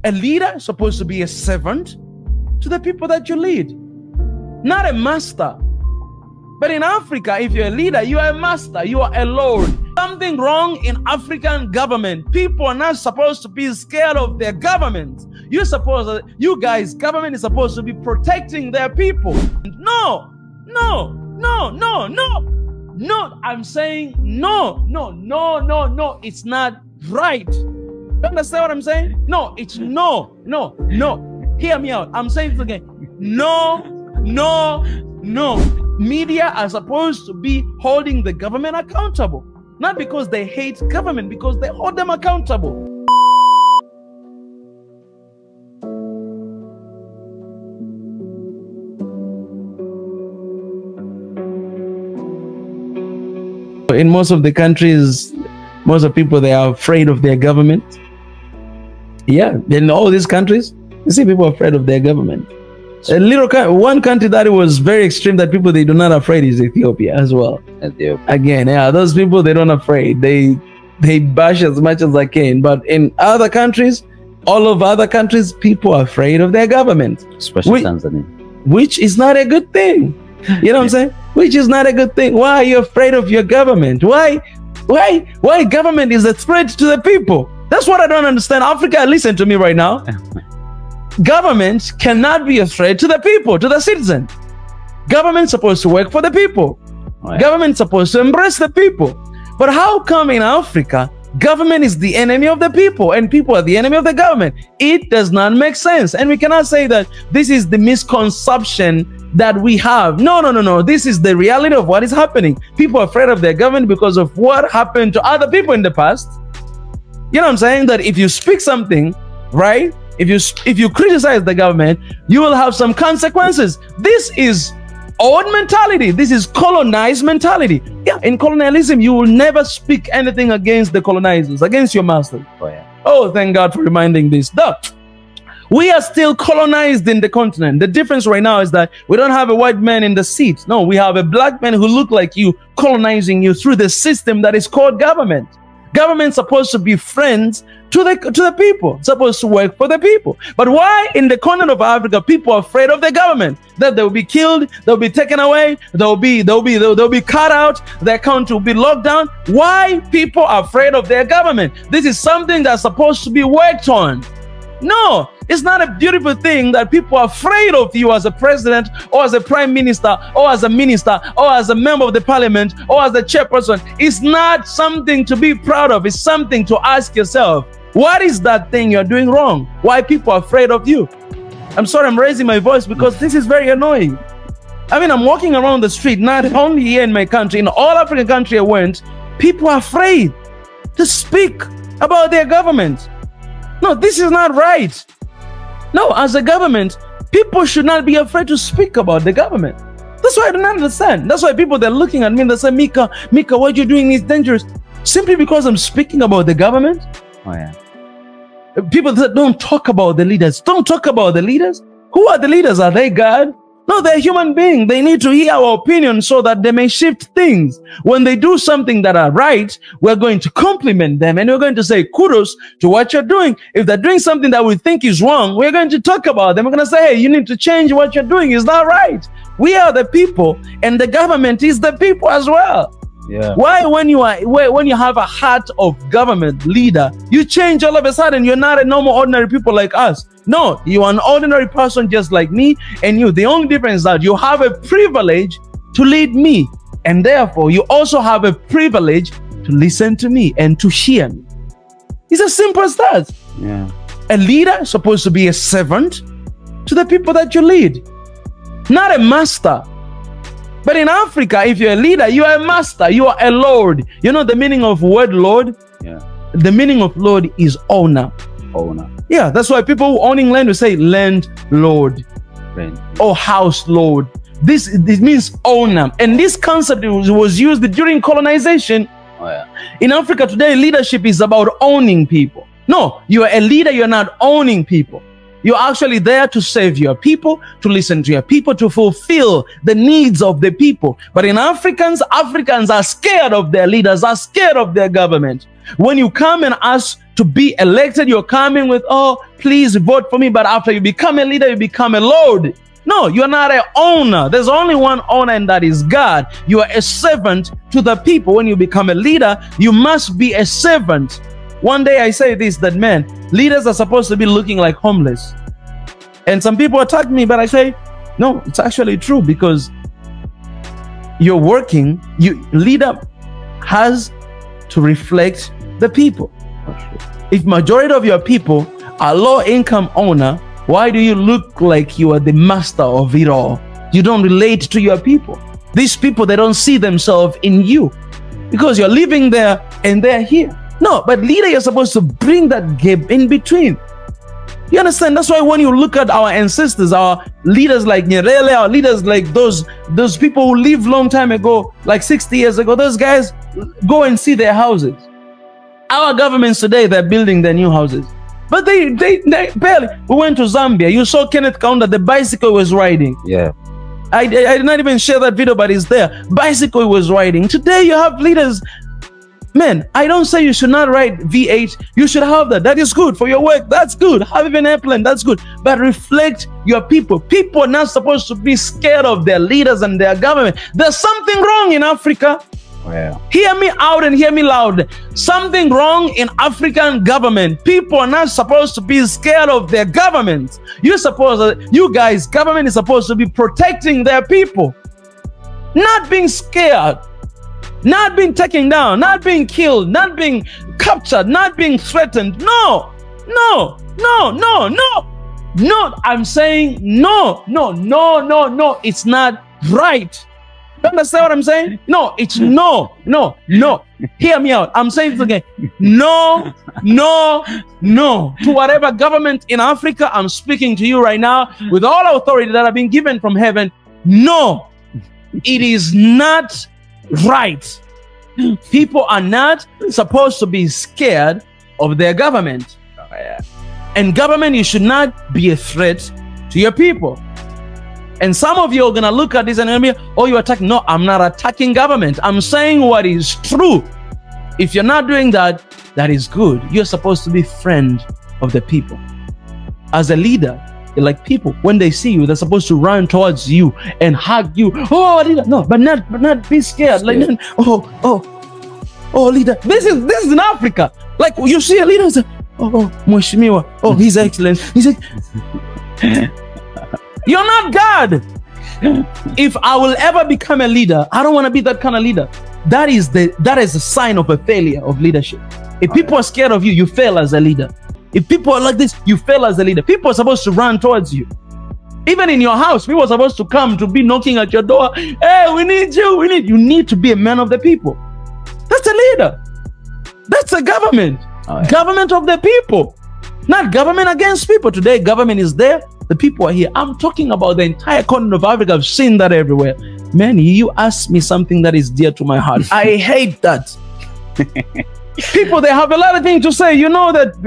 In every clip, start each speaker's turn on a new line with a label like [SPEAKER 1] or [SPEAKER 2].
[SPEAKER 1] A leader is supposed to be a servant to the people that you lead, not a master. But in Africa, if you're a leader, you are a master, you are a lord. Something wrong in African government. People are not supposed to be scared of their government. You guys, government is supposed to be protecting their people. No, I'm saying no, it's not right. You understand what I'm saying? No, it's no. Hear me out. I'm saying it again. No. Media are supposed to be holding the government accountable. Not because they hate government, because they hold them accountable. In most of the countries, most of the people, they are afraid of their government. Yeah, in all these countries, you see people afraid of their government. One country that was very extreme that people they do not afraid is Ethiopia as well. Ethiopia. Again, yeah, those people they don't afraid. They bash as much as they can. But in other countries, all of other countries, people are afraid of their government.
[SPEAKER 2] Especially Tanzania.
[SPEAKER 1] Which is not a good thing. You know what I'm saying? Which is not a good thing. Why are you afraid of your government? Why government is a threat to the people? That's what I don't understand. Africa, listen to me right now. Government cannot be a threat to the people, to the citizen. Government's supposed to work for the people. Oh, yeah. Government's supposed to embrace the people. But how come in Africa, government is the enemy of the people and people are the enemy of the government? It does not make sense. And we cannot say that this is the misconception that we have. No. This is the reality of what is happening. People are afraid of their government because of what happened to other people in the past. You know what I'm saying? That if you speak something, right? If you criticize the government, you will have some consequences. This is old mentality. This is colonized mentality. Yeah, in colonialism, you will never speak anything against the colonizers, against your masters. Oh, yeah. Oh, thank God for reminding this. We are still colonized in the continent. The difference right now is that we don't have a white man in the seat. No, we have a black man who look like you, colonizing you through the system that is called government. Government's supposed to be friends to the people, supposed to work for the people. But why in the continent of Africa people are afraid of the government? That they will be killed, they'll be taken away, they'll be cut out, their account will be locked down. Why people are afraid of their government? This is something that's supposed to be worked on. No, it's not a beautiful thing that people are afraid of you as a president or as a prime minister or as a minister or as a member of the parliament or as the chairperson. It's not something to be proud of. It's something to ask yourself, what is that thing you're doing wrong? Why people are afraid of you? I'm sorry I'm raising my voice because this is very annoying. I mean, I'm walking around the street, not only here in my country, in all African country I went, people are afraid to speak about their government. No, this is not right. No, as a government, people should not be afraid to speak about the government. That's why I don't understand. That's why people, they're looking at me and they say, Mika, what you're doing is dangerous. Simply because I'm speaking about the government? Oh, yeah. People that don't talk about the leaders. Don't talk about the leaders. Who are the leaders? Are they God? No, they're human beings. They need to hear our opinion so that they may shift things. When they do something that are right, we're going to compliment them and we're going to say kudos to what you're doing. If they're doing something that we think is wrong, we're going to talk about them. We're going to say, hey, you need to change what you're doing. It's not right. We are the people and the government is the people as well. Yeah. Why when you have a heart of government leader, you change all of a sudden? You're not a normal ordinary people like us. No, you're an ordinary person just like me and you. The only difference is that you have a privilege to lead me, and therefore you also have a privilege to listen to me and to hear me. It's as simple as that. Yeah. A leader is supposed to be a servant to the people that you lead, not a master. But in Africa, if you're a leader, you are a master, you are a lord. You know the meaning of word lord? Yeah. The meaning of lord is owner. Owner. Yeah, that's why people who owning land will say landlord or house lord. This means owner. And this concept was used during colonization. Oh, yeah. In Africa today, leadership is about owning people. No, you are a leader, you're not owning people. You're actually there to serve your people, to listen to your people, to fulfill the needs of the people. But in Africans are scared of their leaders, are scared of their government. When you come and ask to be elected, you're coming with, oh, please vote for me. But after you become a leader, you become a lord. No, you're not an owner. There's only one owner, and that is God. You are a servant to the people. When you become a leader, you must be a servant. One day I say this, that man, leaders are supposed to be looking like homeless. And some people attack me, but I say, no, it's actually true, because you're working, leader has to reflect the people. If majority of your people are low-income owner, why do you look like you are the master of it all? You don't relate to your people. These people, they don't see themselves in you, because you're living there and they're here. No, but leader, you're supposed to bring that gap in between. You understand? That's why when you look at our ancestors, our leaders like Nyerere, our leaders like those people who lived long time ago, like 60 years ago, those guys, go and see their houses. Our governments today, they're building their new houses. But they barely. We went to Zambia. You saw Kenneth Kaunda, the bicycle he was riding.
[SPEAKER 2] Yeah.
[SPEAKER 1] I did not even share that video, but it's there. Bicycle he was riding. Today you have leaders. Man, I don't say you should not ride V8. You should have that. That is good for your work. That's good. Have even an airplane. That's good. But reflect your people. People are not supposed to be scared of their leaders and their government. There's something wrong in Africa.
[SPEAKER 2] Wow. Hear
[SPEAKER 1] me out and hear me loud. Something wrong in African government. People are not supposed to be scared of their government. You guys, government is supposed to be protecting their people. Not being scared. Not being taken down. Not being killed. Not being captured. Not being threatened. No. No. No. No. No. No. I'm saying no. No. No. No. No. It's not right. You understand what I'm saying? No, it's no, no, no. Hear me out. I'm saying this again. No, no, no. To whatever government in Africa, I'm speaking to you right now with all authority that I've been given from heaven. No, it is not right. People are not supposed to be scared of their government. And government, you should not be a threat to your people. And some of you are going to look at this and be, oh, you're attacking. No, I'm not attacking government. I'm saying what is true. If you're not doing that, that is good. You're supposed to be friend of the people. As a leader, you're like people, when they see you, they're supposed to run towards you and hug you. Oh, leader. No, but not be scared. Like, oh, leader. This is in Africa. Like, you see a leader and say, oh, Mheshimiwa. Oh, His Excellency. He's like, you're not God. If I will ever become a leader, I don't want to be that kind of leader. That is a sign of a failure of leadership. If people are scared of you, you fail as a leader. If people are like this, you fail as a leader. People are supposed to run towards you. Even in your house, people are supposed to come to be knocking at your door. Hey, we need you. You need to be a man of the people. That's a leader. That's a government. Government of the people. Not government against people. Today, government is there. The people are here. I'm talking about the entire continent of Africa. I've seen that everywhere. Man, you ask me something that is dear to my heart. I hate that. People, they have a lot of things to say. You know that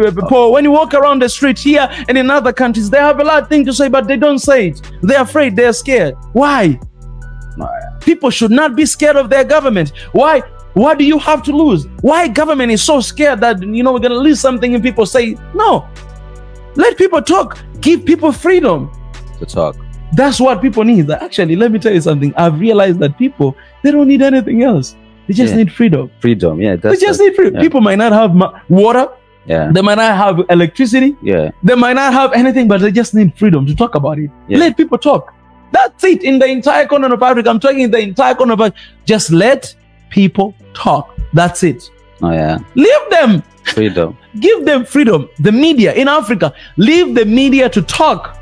[SPEAKER 1] when you walk around the street here and in other countries, they have a lot of things to say, but they don't say it. They're afraid. They're scared. Why? People should not be scared of their government. Why? What do you have to lose? Why government is so scared that, we're going to lose something and people say, no. Let people talk. Give people freedom
[SPEAKER 2] to talk.
[SPEAKER 1] That's what people need. Actually, let me tell you something. I've realized that people, they don't need anything else. They just need freedom.
[SPEAKER 2] Freedom, yeah.
[SPEAKER 1] They just need freedom. Yeah. People might not have water.
[SPEAKER 2] Yeah.
[SPEAKER 1] They might not have electricity.
[SPEAKER 2] Yeah.
[SPEAKER 1] They might not have anything, but they just need freedom to talk about it. Yeah. Let people talk. That's it. In the entire continent of Africa, I'm talking the entire continent of Africa. Just let people talk. That's it.
[SPEAKER 2] Oh, yeah.
[SPEAKER 1] Leave them.
[SPEAKER 2] Freedom.
[SPEAKER 1] Give them freedom. The media in Africa, leave the media to talk.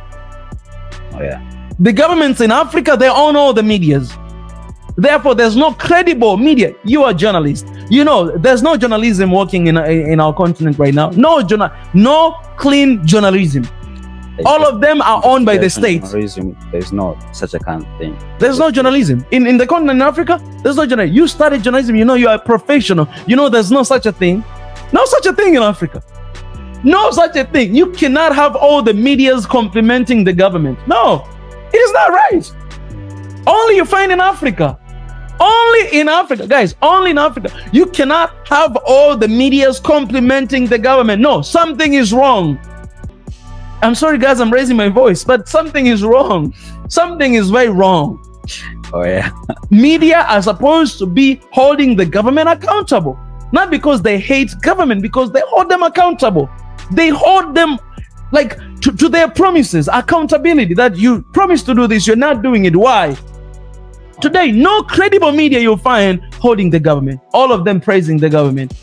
[SPEAKER 2] Oh, yeah.
[SPEAKER 1] The governments in Africa, they own all the medias. Therefore, there's no credible media. You are journalists. There's no journalism working in our continent right now. No clean journalism. All of them are owned by the state.
[SPEAKER 2] There's no such a kind of thing.
[SPEAKER 1] There's no journalism. In the continent of Africa, there's no journalism. You studied journalism, you are a professional. There's no such a thing. No such a thing in Africa. No such a thing. You cannot have all the medias complimenting the government. No, it is not right. Only you find in Africa. Only in Africa, guys, only in Africa. You cannot have all the medias complimenting the government. No, something is wrong. I'm sorry, guys, I'm raising my voice, but something is wrong. Something is very wrong.
[SPEAKER 2] Oh, yeah.
[SPEAKER 1] Media are supposed to be holding the government accountable. Not because they hate government, because they hold them accountable. They hold them like to their promises, accountability, that you promised to do this, you're not doing it. Why? Today, no credible media you'll find holding the government. All of them praising the government.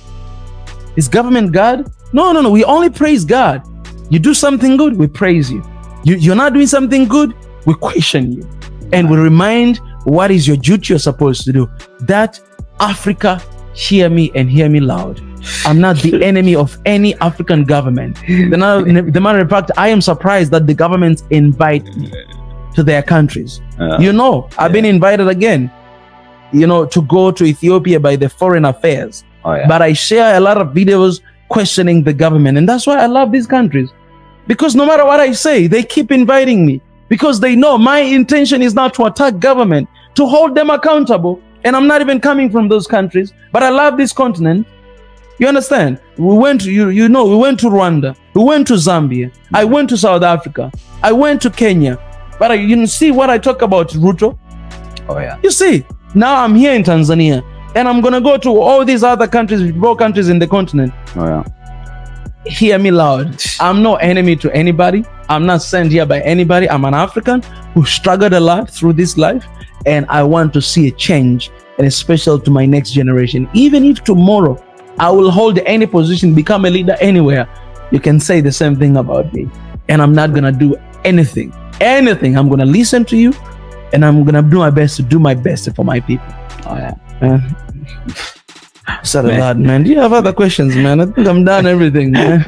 [SPEAKER 1] Is government God? No, no, no. We only praise God. You do something good, we praise you. You're not doing something good, we question you. And we remind what is your duty you're supposed to do. That Africa, hear me and hear me loud. I'm not the enemy of any African government. The matter of fact, I am surprised that the governments invite me to their countries. You know, I've been invited again, you know, to go to Ethiopia by the Foreign Affairs. But I share a lot of videos questioning the government. And that's why I love these countries. Because no matter what I say, they keep inviting me. Because they know my intention is not to attack government, to hold them accountable. And I'm not even coming from those countries. But I love this continent. You understand? We went to, we went to Rwanda. We went to Zambia. I went to South Africa. I went to Kenya. But you see what I talk about, Ruto?
[SPEAKER 2] Oh, yeah.
[SPEAKER 1] You see, now I'm here in Tanzania. And I'm going to go to all these other countries, 4 countries in the continent.
[SPEAKER 2] Oh, yeah.
[SPEAKER 1] Hear me loud. I'm no enemy to anybody. I'm not sent here by anybody. I'm an African who struggled a lot through this life. And I want to see a change, and especially to my next generation. Even if tomorrow I will hold any position, become a leader anywhere, you can say the same thing about me. And I'm not going to do anything. I'm going to listen to you, and I'm going to do my best to do my best for my people.
[SPEAKER 2] Oh, yeah.
[SPEAKER 1] Said a lot, man. Do you have other questions, man? I think I'm done everything, man.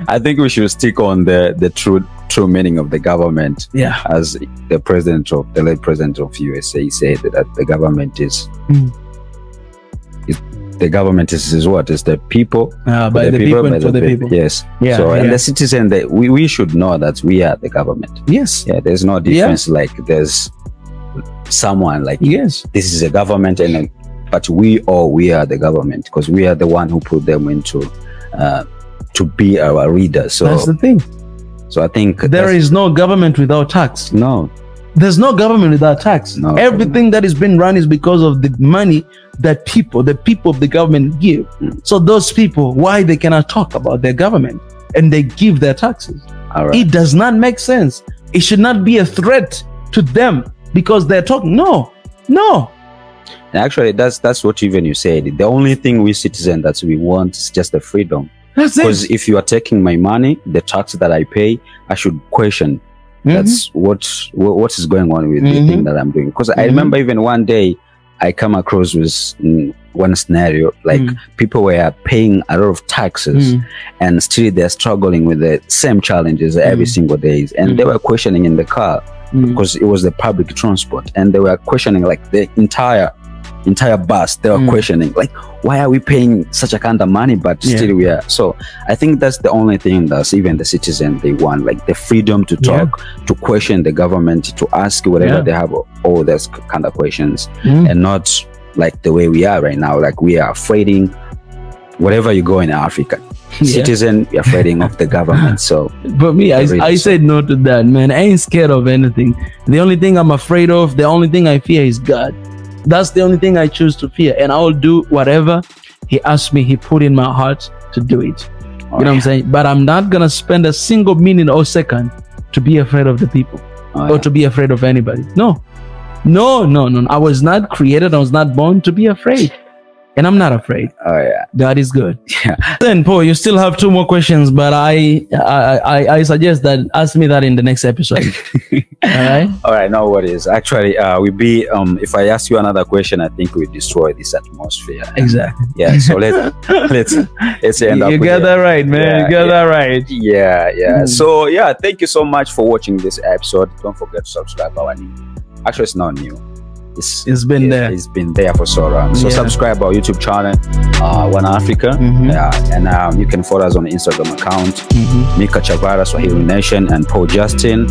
[SPEAKER 2] I think we should stick on the true meaning of the government.
[SPEAKER 1] Yeah. As
[SPEAKER 2] the late president of USA said, that the government is the government is what? Is the people,
[SPEAKER 1] by the people and for the people.
[SPEAKER 2] Yes. Yeah. So and the citizen, that we should know that we are the government.
[SPEAKER 1] Yes.
[SPEAKER 2] Yeah. There's no difference. Like there's someone like, yes, this is a government, and but we are the government, because we are the one who put them into to be our leaders. So
[SPEAKER 1] that's the thing.
[SPEAKER 2] So I think
[SPEAKER 1] there is no government without tax.
[SPEAKER 2] No,
[SPEAKER 1] there's no government without tax. No, everything that is being run is because of the money that the people of the government give. So those people, why they cannot talk about their government and they give their taxes? It does not make sense. It should not be a threat to them because they're talking. No.
[SPEAKER 2] Actually, that's what even you said. The only thing we citizens that we want is just the freedom.
[SPEAKER 1] That's it.
[SPEAKER 2] Because if you are taking my money, the tax that I pay, I should question. That's what is going on with the thing that I'm doing. Because I remember even one day I come across with one scenario, like people were paying a lot of taxes and still they're struggling with the same challenges every single day. And they were questioning in the car because it was the public transport, and they were questioning like the entire bus. They were questioning like, why are we paying such a kind of money, but still we are. So I think that's the only thing that even the citizen they want, like the freedom to talk, to question the government, to ask whatever they have, all those kind of questions, and not like the way we are right now. Like we are afraid wherever you go in Africa. Citizen, you're afraid of the government. So
[SPEAKER 1] but me, I said no to that, man. I ain't scared of anything. The only thing I'm afraid of, the only thing I fear is God. That's the only thing I choose to fear, and I will do whatever he asked me, he put in my heart to do it. You know what I'm saying? But I'm not gonna spend a single minute or second to be afraid of the people or to be afraid of anybody. No. I was not created, I was not born to be afraid. And I'm not afraid. God is good. Then Paul, you still have 2 more questions, but I suggest that ask me that in the next episode. All right,
[SPEAKER 2] no worries. Actually, if I ask you another question, I think we destroy this atmosphere.
[SPEAKER 1] Exactly.
[SPEAKER 2] Yeah. So let's end up.
[SPEAKER 1] You got that right, man. You got that right.
[SPEAKER 2] Yeah. So yeah, thank you so much for watching this episode. Don't forget to subscribe our new. Actually, it's not new.
[SPEAKER 1] It's been there.
[SPEAKER 2] It's been there for so long. So subscribe our YouTube channel, One Africa. And you can follow us on the Instagram account, Mika Chavara, Swahili Nation, and Paul Justin.